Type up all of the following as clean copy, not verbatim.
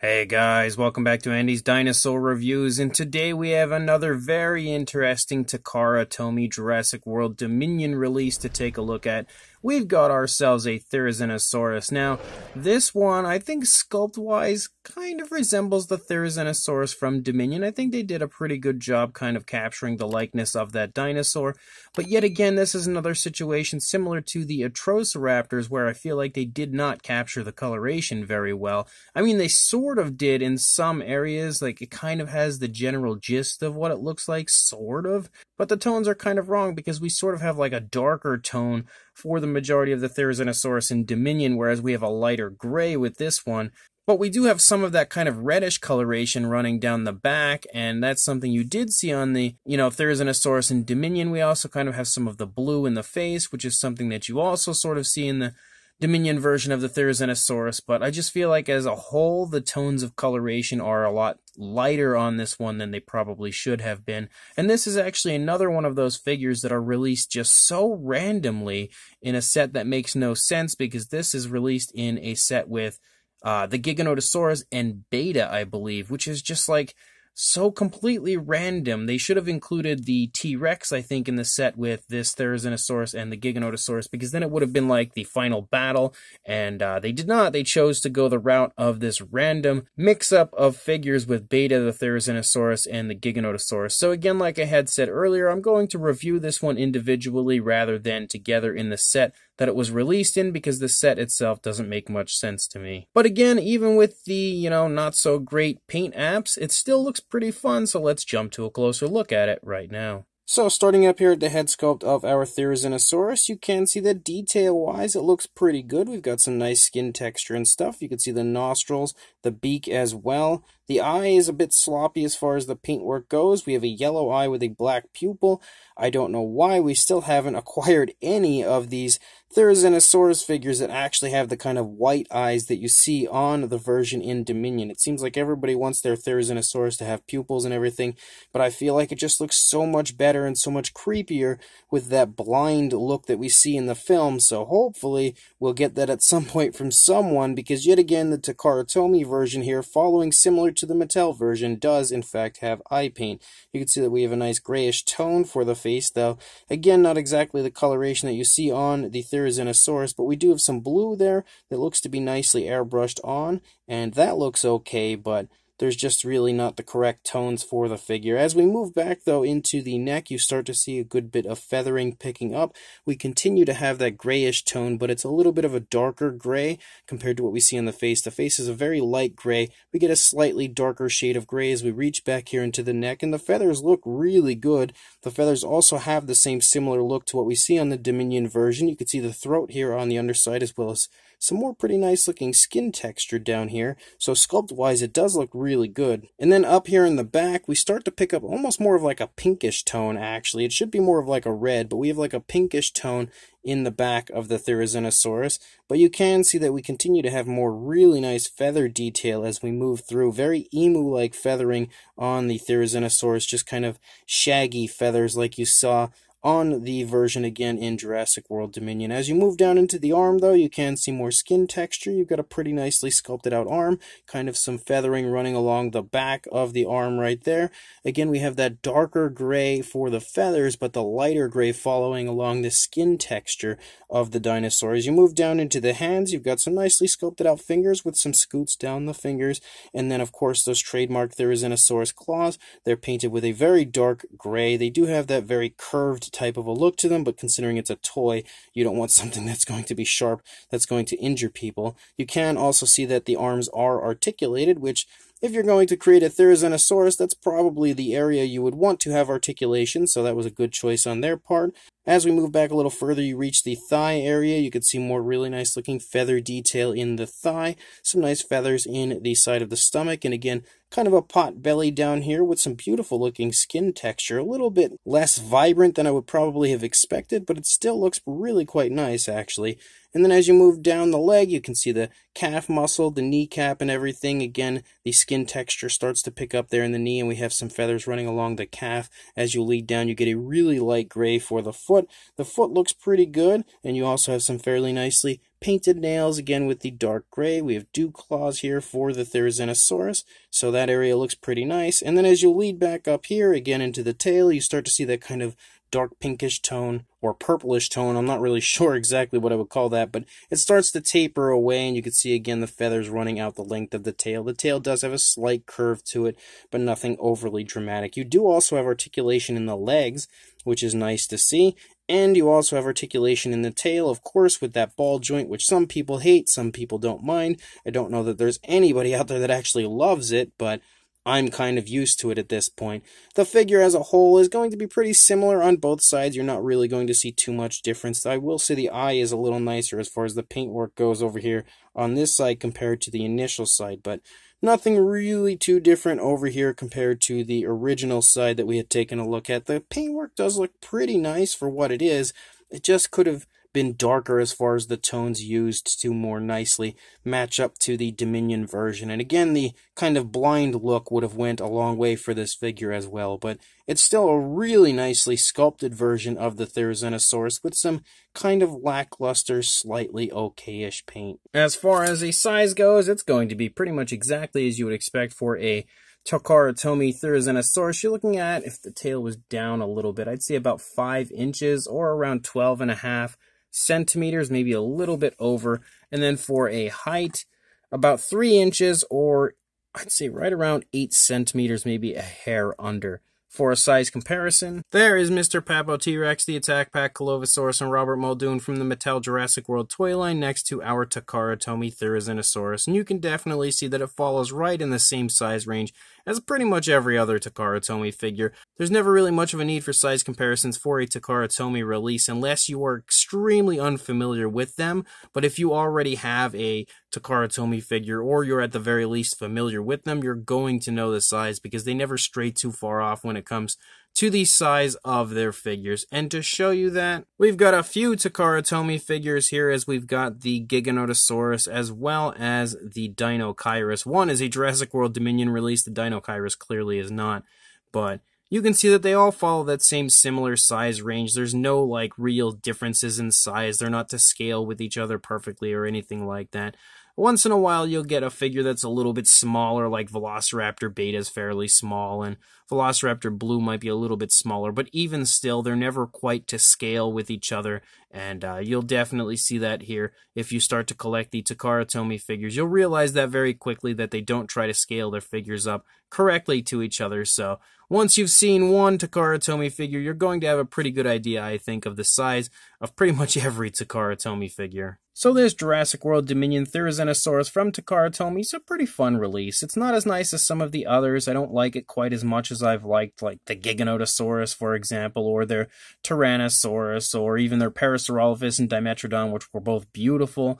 Hey guys, welcome back to Andy's Dinosaur Reviews, and today we have another very interesting Takara Tomy Jurassic World Dominion release to take a look at. We've got ourselves a Therizinosaurus. Now, this one, I think sculpt-wise, kind of resembles the Therizinosaurus from Dominion. I think they did a pretty good job kind of capturing the likeness of that dinosaur. But yet again, this is another situation similar to the Atrociraptors, where I feel like they did not capture the coloration very well. I mean, they sort of did in some areas, like it kind of has the general gist of what it looks like, sort of. But the tones are kind of wrong because we sort of have like a darker tone for the majority of the Therizinosaurus in Dominion, whereas we have a lighter gray with this one. But we do have some of that kind of reddish coloration running down the back, and that's something you did see on the, Therizinosaurus in Dominion. We also kind of have some of the blue in the face, which is something that you also sort of see in the Dominion version of the Therizinosaurus, but I just feel like as a whole, the tones of coloration are a lot lighter on this one than they probably should have been. And this is actually another one of those figures that are released just so randomly in a set that makes no sense, because this is released in a set with the Giganotosaurus and Beta, I believe, which is just like so completely random. They should have included the T-Rex, I think, in the set with this Therizinosaurus and the Giganotosaurus, because then it would have been like the final battle, and they did not. They chose to go the route of this random mix-up of figures with Beta, the Therizinosaurus, and the Giganotosaurus. So again, like I had said earlier, I'm going to review this one individually rather than together in the set that it was released in, because the set itself doesn't make much sense to me. But again, even with the, not so great paint apps, it still looks pretty fun, so let's jump to a closer look at it right now. So starting up here at the head sculpt of our Therizinosaurus, you can see that detail-wise it looks pretty good. We've got some nice skin texture and stuff. You can see the nostrils, the beak as well. The eye is a bit sloppy as far as the paintwork goes. We have a yellow eye with a black pupil. I don't know why we still haven't acquired any of these Therizinosaurus figures that actually have the kind of white eyes that you see on the version in Dominion. It seems like everybody wants their Therizinosaurus to have pupils and everything, but I feel like it just looks so much better and so much creepier with that blind look that we see in the film, so hopefully we'll get that at some point from someone, because yet again the Takara Tomy version here, following similar to the Mattel version, does in fact have eye paint. You can see that we have a nice grayish tone for the face, though again not exactly the coloration that you see on the Therizinosaurus, but we do have some blue there that looks to be nicely airbrushed on, and that looks okay, but there's just really not the correct tones for the figure. As we move back, though, into the neck, you start to see a good bit of feathering picking up. We continue to have that grayish tone, but it's a little bit of a darker gray compared to what we see on the face. The face is a very light gray. We get a slightly darker shade of gray as we reach back here into the neck, and the feathers look really good. The feathers also have the same similar look to what we see on the Dominion version. You can see the throat here on the underside, as well as some more pretty nice looking skin texture down here. So sculpt wise it does look really good. And then up here in the back we start to pick up almost more of like a pinkish tone. Actually, it should be more of like a red, but we have like a pinkish tone in the back of the Therizinosaurus. But you can see that we continue to have more really nice feather detail as we move through. Very emu-like feathering on the Therizinosaurus, just kind of shaggy feathers like you saw on the version again in Jurassic World Dominion. As you move down into the arm, though, you can see more skin texture. You've got a pretty nicely sculpted out arm, kind of some feathering running along the back of the arm right there. Again, we have that darker gray for the feathers, but the lighter gray following along the skin texture of the dinosaur. As you move down into the hands, you've got some nicely sculpted out fingers with some scoots down the fingers, and then of course those trademark Therizinosaurus claws. They're painted with a very dark gray. They do have that very curved type of a look to them, but considering it's a toy, you don't want something that's going to be sharp, that's going to injure people. You can also see that the arms are articulated, which, if you're going to create a Therizinosaurus, that's probably the area you would want to have articulation, so that was a good choice on their part. As we move back a little further, you reach the thigh area. You can see more really nice looking feather detail in the thigh, some nice feathers in the side of the stomach, and again, kind of a pot belly down here with some beautiful looking skin texture. A little bit less vibrant than I would probably have expected, but it still looks really quite nice, actually. And then as you move down the leg, you can see the calf muscle, the kneecap, and everything. Again, the skin texture starts to pick up there in the knee, and we have some feathers running along the calf. As you lead down, you get a really light gray for the foot. The foot looks pretty good, and you also have some fairly nicely painted nails, again with the dark gray. We have dew claws here for the Therizinosaurus, so that area looks pretty nice. And then as you lead back up here, again into the tail, you start to see that kind of dark pinkish tone, or purplish tone. I'm not really sure exactly what I would call that, but it starts to taper away, and you can see again the feathers running out the length of the tail. The tail does have a slight curve to it, but nothing overly dramatic. You do also have articulation in the legs, which is nice to see, and you also have articulation in the tail, of course, with that ball joint, which some people hate, some people don't mind. I don't know that there's anybody out there that actually loves it, but I'm kind of used to it at this point. The figure as a whole is going to be pretty similar on both sides. You're not really going to see too much difference. I will say the eye is a little nicer as far as the paintwork goes over here on this side compared to the initial side, but nothing really too different over here compared to the original side that we had taken a look at. The paintwork does look pretty nice for what it is. It just could have been darker as far as the tones used to more nicely match up to the Dominion version. And again, the kind of blind look would have went a long way for this figure as well, but it's still a really nicely sculpted version of the Therizinosaurus with some kind of lackluster, slightly okay-ish paint. As far as a size goes, it's going to be pretty much exactly as you would expect for a Takara Tomy Therizinosaurus. You're looking at, if the tail was down a little bit, I'd say about 5 inches or around 12.5 centimeters, maybe a little bit over. And then for a height, about 3 inches, or I'd say right around 8 centimeters, maybe a hair under. For a size comparison, there is Mr. Papo T-Rex, the Attack Pack Colovosaurus, and Robert Muldoon from the Mattel Jurassic World toy line next to our Takara Tomy Therizinosaurus. And you can definitely see that it follows right in the same size range as pretty much every other Takara Tomy figure. There's never really much of a need for size comparisons for a Takara Tomy release unless you are extremely unfamiliar with them. But if you already have a Takara Tomy figure, or you're at the very least familiar with them, you're going to know the size because they never stray too far off when it comes to the size of their figures. And to show you that, we've got a few Takara Tomy figures here, as we've got the Giganotosaurus as well as the Dinosaur. One is a Jurassic World Dominion release, the Dinosaur clearly is not, but you can see that they all follow that same similar size range. There's no like real differences in size. They're not to scale with each other perfectly or anything like that. Once in a while, you'll get a figure that's a little bit smaller, like Velociraptor Beta is fairly small, and Velociraptor Blue might be a little bit smaller, but even still, they're never quite to scale with each other, and you'll definitely see that here. If you start to collect the Takara Tomy figures, you'll realize that very quickly, that they don't try to scale their figures up correctly to each other. So once you've seen one Takara Tomy figure, you're going to have a pretty good idea, I think, of the size of pretty much every Takara Tomy figure. So there's Jurassic World Dominion Therizinosaurus from Takara Tomy. It's a pretty fun release. It's not as nice as some of the others. I don't like it quite as much as I've liked, like the Giganotosaurus, for example, or their Tyrannosaurus, or even their Parasaurolophus and Dimetrodon, which were both beautiful.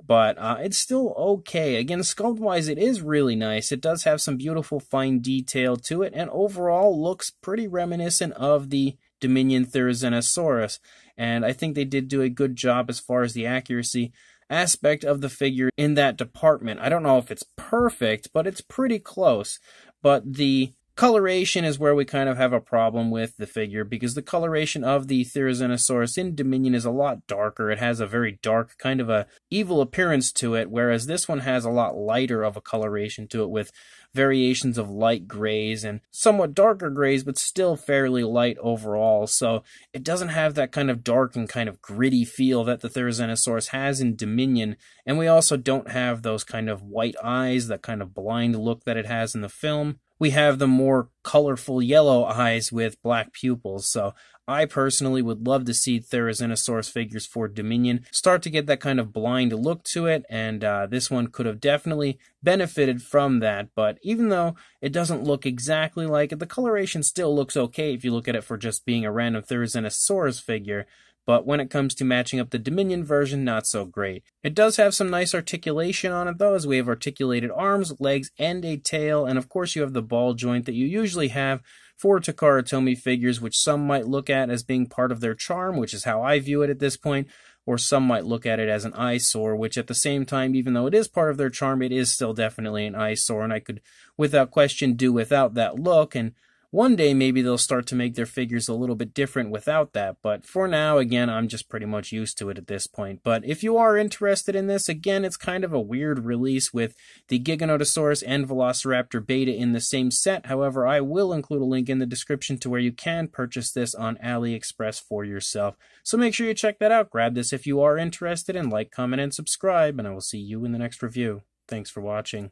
But it's still okay. Again, sculpt-wise, it is really nice. It does have some beautiful fine detail to it, and overall looks pretty reminiscent of the Dominion Therizinosaurus. And I think they did do a good job as far as the accuracy aspect of the figure in that department. I don't know if it's perfect, but it's pretty close. But the coloration is where we kind of have a problem with the figure, because the coloration of the Therizinosaurus in Dominion is a lot darker. It has a very dark, kind of a evil appearance to it, whereas this one has a lot lighter of a coloration to it, with variations of light grays and somewhat darker grays, but still fairly light overall. So it doesn't have that kind of dark and kind of gritty feel that the Therizinosaurus has in Dominion, and we also don't have those kind of white eyes, that kind of blind look that it has in the film. We have the more colorful yellow eyes with black pupils, so I personally would love to see Therizinosaurus figures for Dominion start to get that kind of blind look to it, and this one could have definitely benefited from that. But even though it doesn't look exactly like it, the coloration still looks okay if you look at it for just being a random Therizinosaurus figure. But when it comes to matching up the Dominion version, not so great. It does have some nice articulation on it, though, as we have articulated arms, legs, and a tail, and of course you have the ball joint that you usually have for Takara Tomy figures, which some might look at as being part of their charm, which is how I view it at this point, or some might look at it as an eyesore, which at the same time, even though it is part of their charm, it is still definitely an eyesore, and I could, without question, do without that look. And One day maybe they'll start to make their figures a little bit different without that, but for now, again, I'm just pretty much used to it at this point. But if you are interested in this, again, it's kind of a weird release with the Giganotosaurus and Velociraptor Beta in the same set. However, I will include a link in the description to where you can purchase this on AliExpress for yourself. So make sure you check that out. Grab this if you are interested, and like, comment, and subscribe, and I will see you in the next review. Thanks for watching.